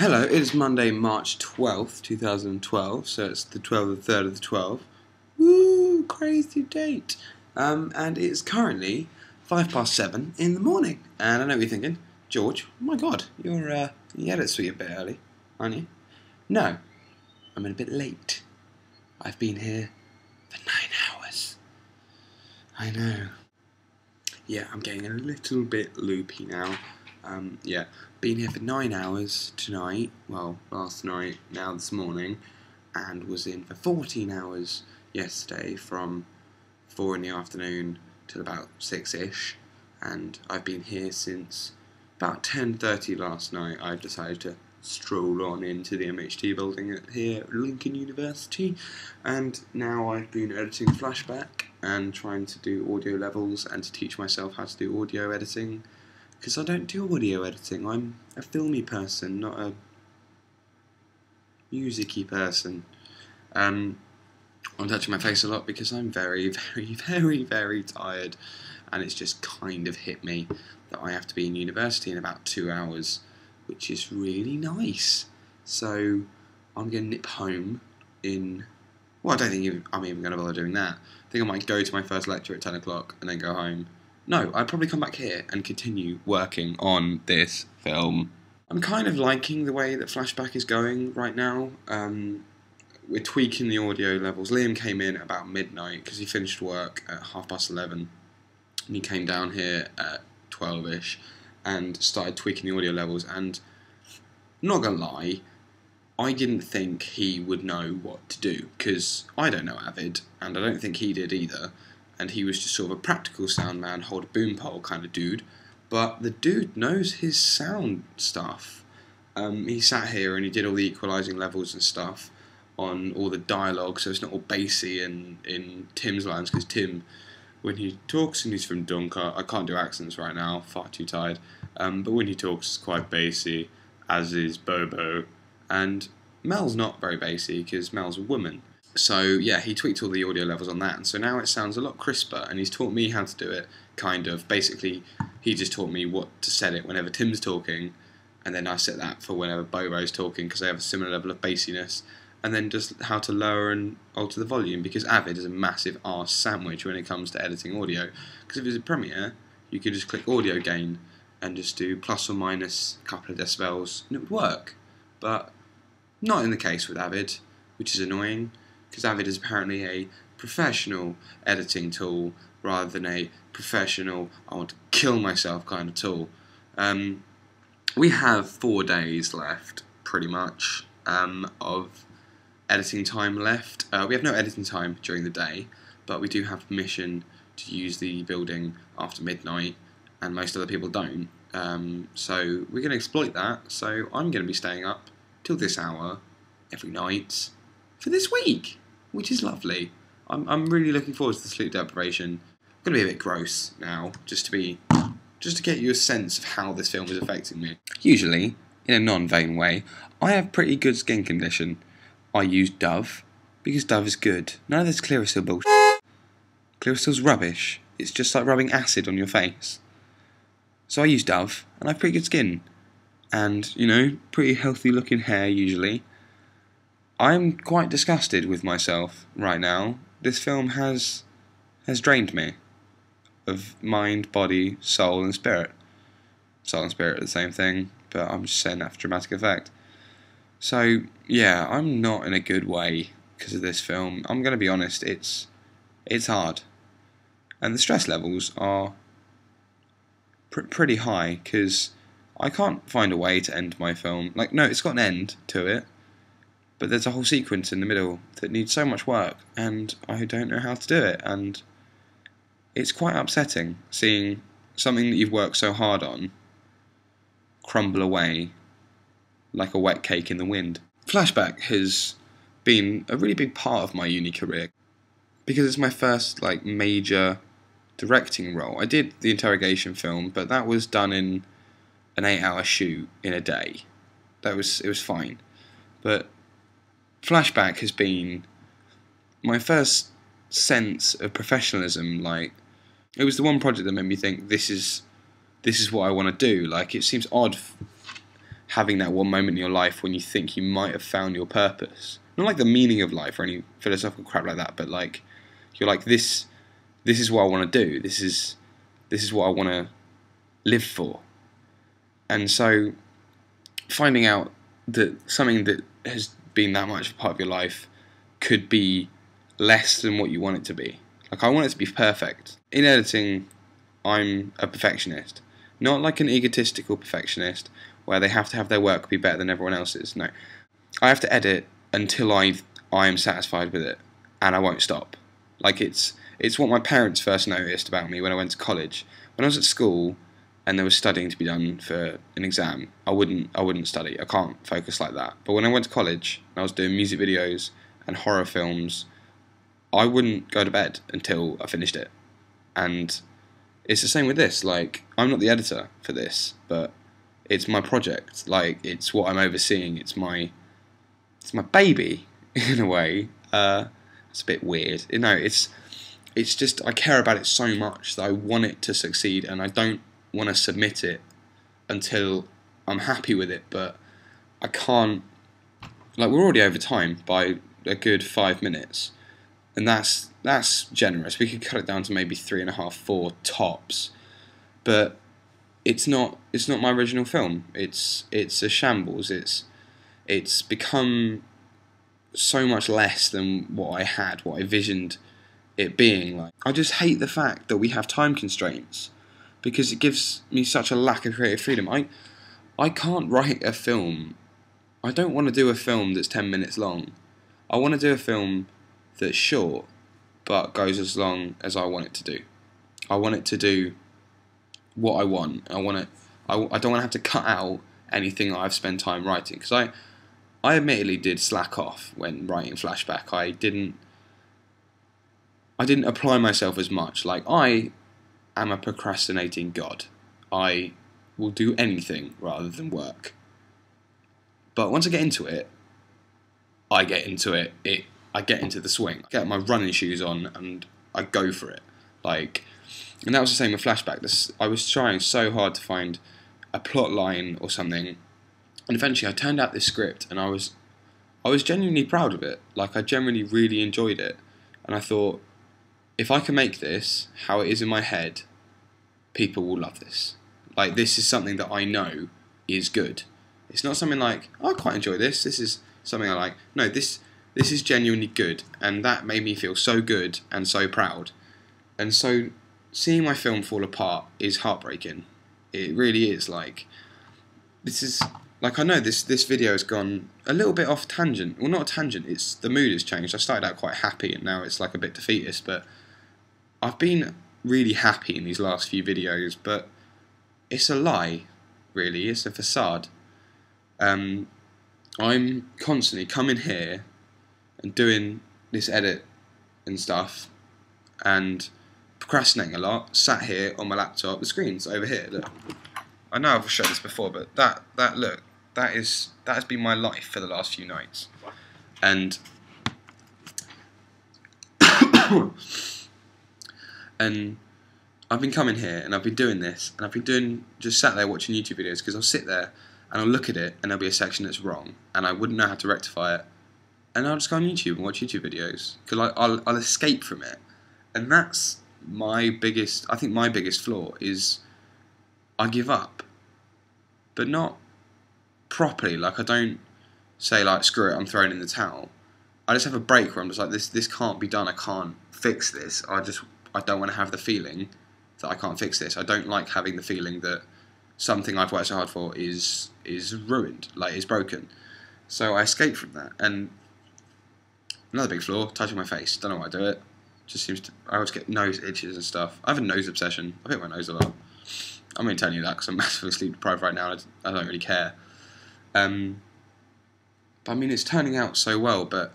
Hello, it is Monday, March 12th, 2012, so it's the 12th of the 3rd of the 12th. Woo, crazy date. And it's currently 7:05 in the morning. And I know what you're thinking, George, oh my god, you edit suite a bit early, aren't you? No, I'm a bit late. I've been here for 9 hours. I know. Yeah, I'm getting a little bit loopy now. Been here for 9 hours tonight, well, last night, now this morning, and was in for 14 hours yesterday from 4 in the afternoon till about 6ish, and I've been here since about 10:30 last night. I've decided to stroll on into the MHT building here at Lincoln University, and now I've been editing Flashback and trying to do audio levels and to teach myself how to do audio editing. Because I don't do audio editing, I'm a filmy person, not a music-y person. I'm touching my face a lot because I'm very, very, very, very tired, and it's just kind of hit me that I have to be in university in about 2 hours, which is really nice. So I'm going to nip home in... Well, I don't think I'm even going to bother doing that. I think I might go to my first lecture at 10 o'clock and then go home. No, I'd probably come back here and continue working on this film. I'm kind of liking the way that Flashback is going right now. We're tweaking the audio levels. Liam came in about midnight because he finished work at 11:30. And he came down here at 12ish and started tweaking the audio levels. And not gonna lie, I didn't think he would know what to do because I don't know Avid, and I don't think he did either. And he was just sort of a practical sound man, hold a boom pole kind of dude. But the dude knows his sound stuff. He sat here and he did all the equalising levels and stuff on all the dialogue, so it's not all bassy in Tim's lines, because Tim, when he talks, and he's from Dunker, I can't do accents right now, far too tired, but when he talks, it's quite bassy, as is Bobo. And Mel's not very bassy, because Mel's a woman. So yeah, he tweaked all the audio levels on that, and so now it sounds a lot crisper, and he's taught me how to do it, kind of. Basically, he just taught me what to set it whenever Tim's talking, and then I set that for whenever Bobo's talking, because they have a similar level of bassiness, and then just how to lower and alter the volume, because Avid is a massive arse sandwich when it comes to editing audio. Because if it's a Premiere, you could just click audio gain, and just do plus or minus a couple of decibels, and it would work. But not in the case with Avid, which is annoying, because Avid is apparently a professional editing tool rather than a professional, I want to kill myself kind of tool. We have 4 days left, pretty much, of editing time left. We have no editing time during the day, but we do have permission to use the building after midnight, and most other people don't. So we're going to exploit that, so I'm going to be staying up till this hour every night for this week, which is lovely. I'm really looking forward to the sleep deprivation. I'm going to be a bit gross now, just to get you a sense of how this film is affecting me. Usually, in a non-vain way, I have pretty good skin condition. I use Dove, because Dove is good. None of this Clearasil bullshit. Clearasil's rubbish. It's just like rubbing acid on your face. So I use Dove, and I have pretty good skin. And, you know, pretty healthy looking hair usually. I'm quite disgusted with myself right now. This film has drained me of mind, body, soul and spirit. Soul and spirit are the same thing, but I'm just saying that for dramatic effect. So, yeah, I'm not in a good way because of this film. I'm going to be honest, it's hard. And the stress levels are pretty high, because I can't find a way to end my film. Like, no, it's got an end to it, but there's a whole sequence in the middle that needs so much work, and I don't know how to do it, and it's quite upsetting seeing something that you've worked so hard on crumble away like a wet cake in the wind. Flashback has been a really big part of my uni career, because it's my first major directing role. I did the interrogation film, but that was done in an 8-hour shoot in a day. It was fine. But Flashback has been my first sense of professionalism. It was the one project that made me think, this is what I want to do. It seems odd having that one moment in your life when you think you might have found your purpose. Not like the meaning of life or any philosophical crap like that, but like you're like this is what I want to do. This is what I want to live for. And so finding out that something that has been that much a part of your life could be less than what you want it to be. Like, I want it to be perfect. In editing, I'm a perfectionist. Not like an egotistical perfectionist where they have to have their work be better than everyone else's. No. I have to edit until I am satisfied with it, and I won't stop. Like, it's what my parents first noticed about me when I went to college. When I was at school and there was studying to be done for an exam, I wouldn't study. I can't focus like that. But when I went to college and I was doing music videos and horror films, I wouldn't go to bed until I finished it. And it's the same with this. Like, I'm not the editor for this, but it's my project. Like, it's what I'm overseeing. It's my baby in a way. It's a bit weird. You know, it's just I care about it so much that I want it to succeed, and I don't want to submit it until I'm happy with it. But I can't. Like, we're already over time by a good 5 minutes, and that's generous. We could cut it down to maybe 3.5, 4 tops, but it's not my original film. It's a shambles. It's become so much less than what I had, what I visioned it being. Like, I just hate the fact that we have time constraints, because it gives me such a lack of creative freedom. I can't write a film. I don't want to do a film that's 10 minutes long. I want to do a film that's short but goes as long as I want it to do. I want it to do what I want. I don't want to have to cut out anything that I've spent time writing, because I admittedly did slack off when writing Flashback. I didn't apply myself as much. Like, I am a procrastinating god. I will do anything rather than work. But once I get into it, I get into it. I get into the swing. I get my running shoes on and I go for it. Like, and that was the same with Flashback. I was trying so hard to find a plot line or something, and eventually I turned out this script, and I was genuinely proud of it. Like, I genuinely really enjoyed it, and I thought, if I can make this how it is in my head, people will love this. Like, this is something that I know is good. It's not something like, oh, I quite enjoy this. This is something I like. No, this is genuinely good, and that made me feel so good and so proud. And so seeing my film fall apart is heartbreaking. It really is. Like, this is, like, I know this video has gone a little bit off tangent. Well, not a tangent, it's the mood has changed. I started out quite happy and now it's like a bit defeatist, but I've been really happy in these last few videos, but it's a lie, really. It's a facade. I'm constantly coming here and doing this edit and stuff and procrastinating a lot, sat here on my laptop. The screen's over here, look. I know I've showed this before, but that look, that has been my life for the last few nights. And and I've been coming here and I've been doing this, and I've been just sat there watching YouTube videos, because I'll sit there and I'll look at it and there'll be a section that's wrong and I wouldn't know how to rectify it, and I'll just go on YouTube and watch YouTube videos because I'll escape from it. And that's my biggest flaw is I give up, but not properly. Like, I don't say, like, screw it, I'm throwing in the towel. I just have a break where I'm just like, this can't be done, I can't fix this. I don't want to have the feeling that I can't fix this. I don't like having the feeling that something I've worked so hard for is ruined, like, is broken. So I escape from that. And another big flaw, touching my face. Don't know why I do it. Just seems to, I always get nose itches and stuff. I have a nose obsession. I pick my nose a lot. I'm only telling you that because I'm massively sleep deprived right now and I don't really care. But I mean, it's turning out so well, but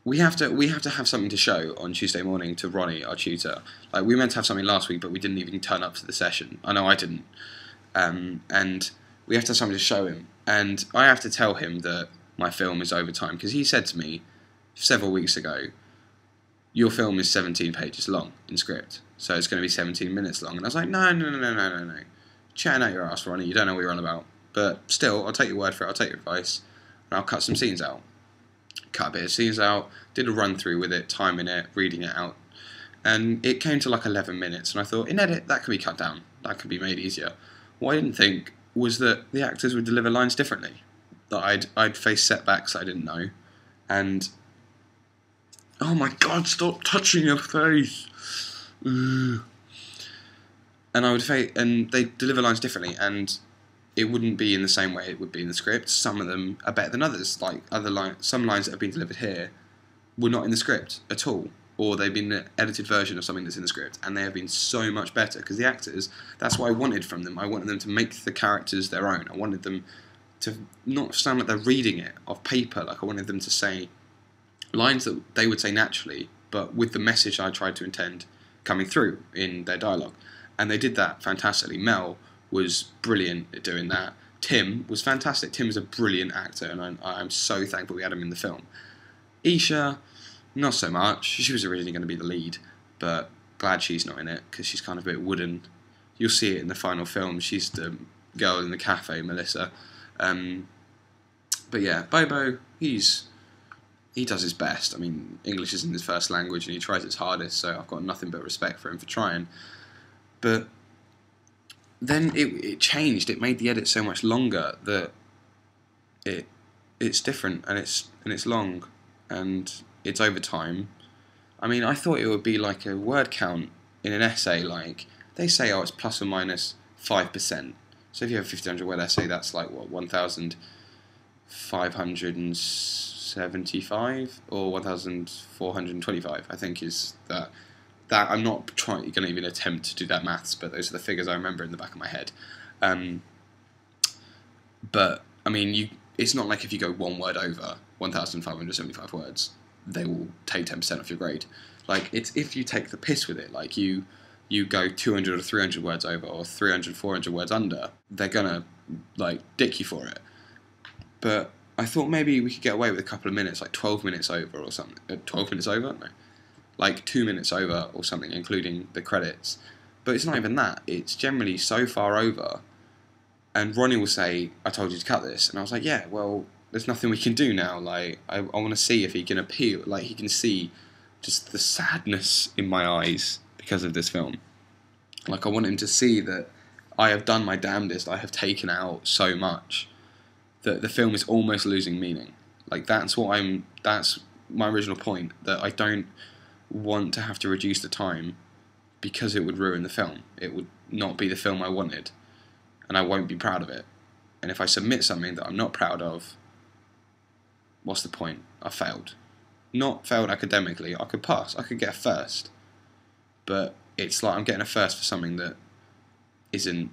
we have to have something to show on Tuesday morning to Ronnie, our tutor. Like, we meant to have something last week, but we didn't even turn up to the session. I know I didn't. And we have to have something to show him. And I have to tell him that my film is over time, because he said to me several weeks ago, your film is 17 pages long in script, so it's going to be 17 minutes long. And I was like, no. Chatting out your ass, Ronnie, you don't know what you're on about. but still, I'll take your word for it. I'll take your advice, and I'll cut some scenes out. Cut a bit of scenes out. Did a run through with it, timing it, reading it out, and it came to like 11 minutes. And I thought, in edit, that could be cut down. That could be made easier. What I didn't think was that the actors would deliver lines differently. That I'd face setbacks I didn't know, and oh my God, stop touching your face. Ugh. And I would and they deliver lines differently, and it wouldn't be in the same way it would be in the script. Some of them are better than others. Like some lines that have been delivered here were not in the script at all, or they've been an edited version of something that's in the script, and they have been so much better because the actors. That's what I wanted from them. I wanted them to make the characters their own. I wanted them to not sound like they're reading it off paper. Like I wanted them to say lines that they would say naturally, but with the message I tried to intend coming through in their dialogue. And they did that fantastically. Mel was brilliant at doing that. Tim was fantastic. Tim is a brilliant actor, and I'm so thankful we had him in the film. Isha, not so much. She was originally going to be the lead, but glad she's not in it, because she's kind of a bit wooden. You'll see it in the final film. She's the girl in the cafe, Melissa. But yeah, Bobo, he does his best. I mean, English isn't his first language, and he tries his hardest, so I've got nothing but respect for him for trying. But then it changed. It made the edit so much longer that it's different, and it's long, and it's over time. I mean, I thought it would be like a word count in an essay. Like they say, oh, it's plus or minus 5%. So if you have a 1,500 word essay, that's like what, 1,575 or 1,425. I think is that. That I'm not going to even attempt to do that maths, but those are the figures I remember in the back of my head. But I mean, it's not like if you go one word over 1,575 words, they will take 10% off your grade. Like it's if you take the piss with it, like you go 200 or 300 words over, or 300, 400 words under, they're gonna like dick you for it. But I thought maybe we could get away with a couple of minutes, like 12 minutes over or something. 12 minutes over? No. Like 2 minutes over or something, including the credits. But it's not even that. It's generally so far over. And Ronnie will say, I told you to cut this. And I was like, yeah, well, there's nothing we can do now. Like, I want to see if he can appeal. Like, he can see just the sadness in my eyes because of this film. Like, I want him to see that I have done my damnedest. I have taken out so much that the film is almost losing meaning. Like, that's my original point, that I don't want to have to reduce the time because it would ruin the film. It would not be the film I wanted, and I won't be proud of it. And if I submit something that I'm not proud of, what's the point? I failed. Not failed academically. I could pass. I could get a first. But it's like I'm getting a first for something that isn't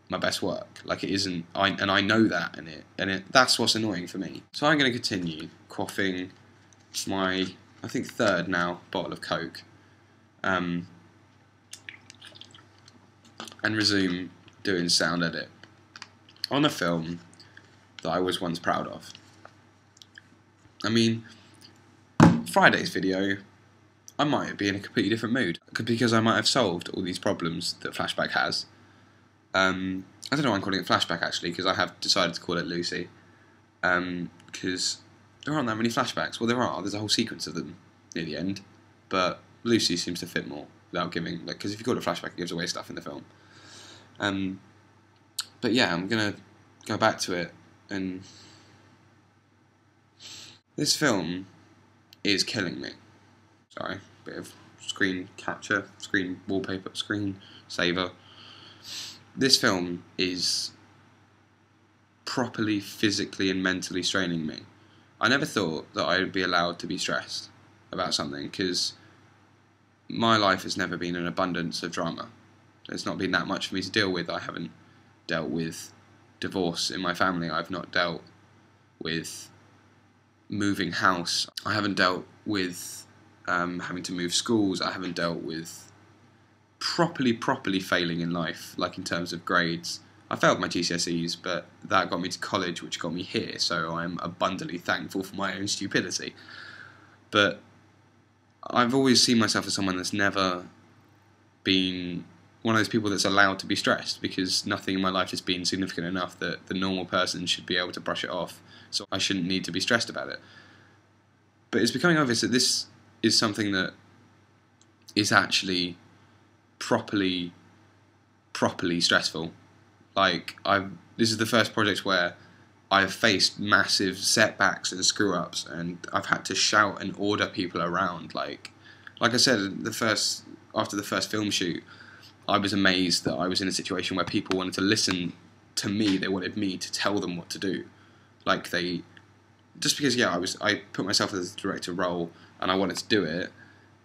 my best work. Like it isn't. And I know that, and that's what's annoying for me. So I'm going to continue quaffing my, I think, third now bottle of Coke, and resume doing sound edit on a film that I was once proud of. I mean, Friday's video, I might be in a completely different mood, because I might have solved all these problems that Flashback has. I don't know why I'm calling it Flashback, actually, because I have decided to call it Lucy, because there aren't that many flashbacks. Well, there are. There's a whole sequence of them near the end, but Lucy seems to fit more without giving, like, because if you call it a flashback, it gives away stuff in the film. But yeah, I'm gonna go back to it, and this film is killing me. Sorry, bit of screen capture, screen wallpaper, screen saver. This film is properly physically and mentally straining me. I never thought that I would be allowed to be stressed about something, because my life has never been an abundance of drama. There's not been that much for me to deal with. I haven't dealt with divorce in my family. I've not dealt with moving house. I haven't dealt with having to move schools. I haven't dealt with properly failing in life, like in terms of grades. I failed my GCSEs, but that got me to college, which got me here, so I'm abundantly thankful for my own stupidity. But I've always seen myself as someone that's never been one of those people that's allowed to be stressed, because nothing in my life has been significant enough that the normal person should be able to brush it off, so I shouldn't need to be stressed about it. But it's becoming obvious that this is something that is actually properly stressful. Like, this is the first project where I've faced massive setbacks and screw-ups, and I've had to shout and order people around. Like I said, after the first film shoot, I was amazed that I was in a situation where people wanted to listen to me. They wanted me to tell them what to do. Like, just because, yeah, I put myself as a director role and I wanted to do it,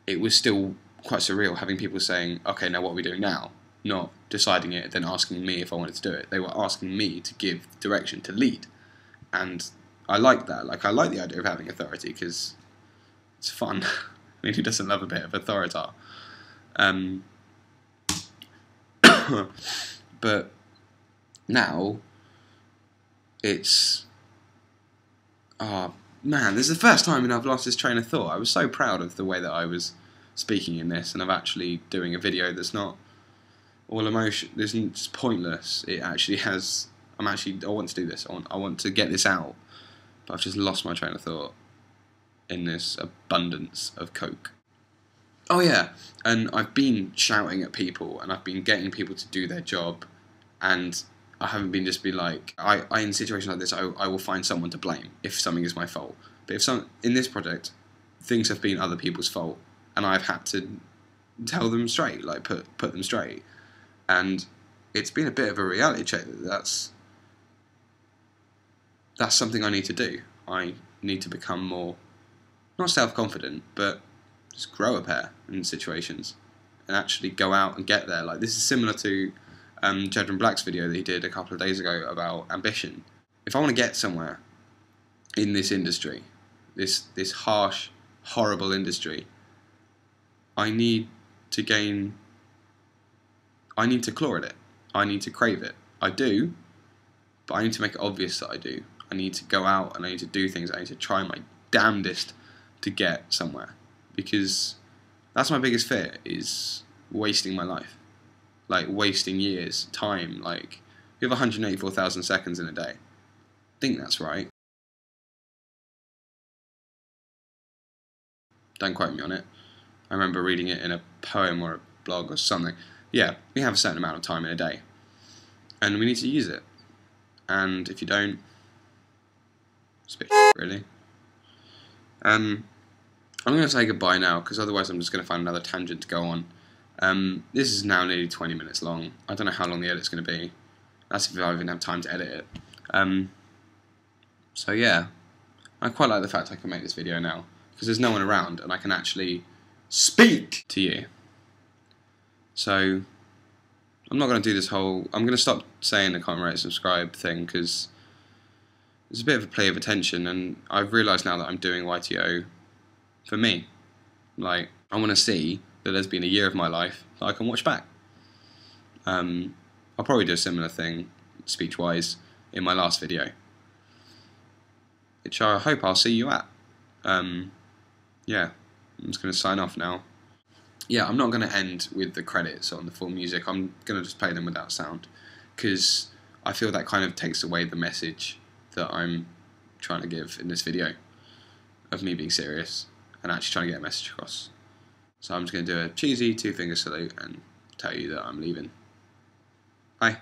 it was still quite surreal having people saying, okay, now what are we doing now? Not deciding it, then asking me if I wanted to do it. They were asking me to give direction, to lead. And I like that. Like, I like the idea of having authority because it's fun. I mean, who doesn't love a bit of authority? But now it's, oh man, this is the first time I've lost this train of thought. I was so proud of the way that I was speaking in this, and of actually doing a video that's not all emotion, isn't just pointless. It actually has, I want to do this, I want to get this out, but I've just lost my train of thought in this abundance of coke. Oh yeah, and I've been shouting at people, and I've been getting people to do their job, and I haven't been just be like, in situations like this, I will find someone to blame if something is my fault. But in this project, things have been other people's fault, and I've had to tell them straight, like put them straight. And it's been a bit of a reality check that that's something I need to do. I need to become more, not self-confident, but just grow a pair in situations and actually go out and get there. Like, this is similar to Jedron Black's video that he did a couple of days ago about ambition. If I want to get somewhere in this industry, this harsh, horrible industry, I need to claw at it. I need to crave it. I do, but I need to make it obvious that I do. I need to go out and I need to do things. I need to try my damnedest to get somewhere, because that's my biggest fear, is wasting my life. Like, wasting years, time. Like, you have 184,000 seconds in a day. I think that's right. Don't quote me on it. I remember reading it in a poem or a blog or something. Yeah, we have a certain amount of time in a day, and we need to use it. And if you don't, it's a bit really. I'm going to say goodbye now, because otherwise I'm just going to find another tangent to go on. This is now nearly 20 minutes long. I don't know how long the edit's going to be. That's if I even have time to edit it. So yeah, I quite like the fact I can make this video now, because there's no one around and I can actually speak to you. So I'm not going to do this whole, I'm going to stop saying the comment, rate, subscribe thing, because it's a bit of a play of attention, and I've realised now that I'm doing YTO for me. Like, I want to see that there's been a year of my life that I can watch back. I'll probably do a similar thing, speech-wise, in my last video, which I hope I'll see you at. Yeah, I'm just going to sign off now. Yeah, I'm not going to end with the credits on the full music. I'm going to just play them without sound, because I feel that kind of takes away the message that I'm trying to give in this video, of me being serious and actually trying to get a message across. So I'm just going to do a cheesy 2-finger salute and tell you that I'm leaving. Bye.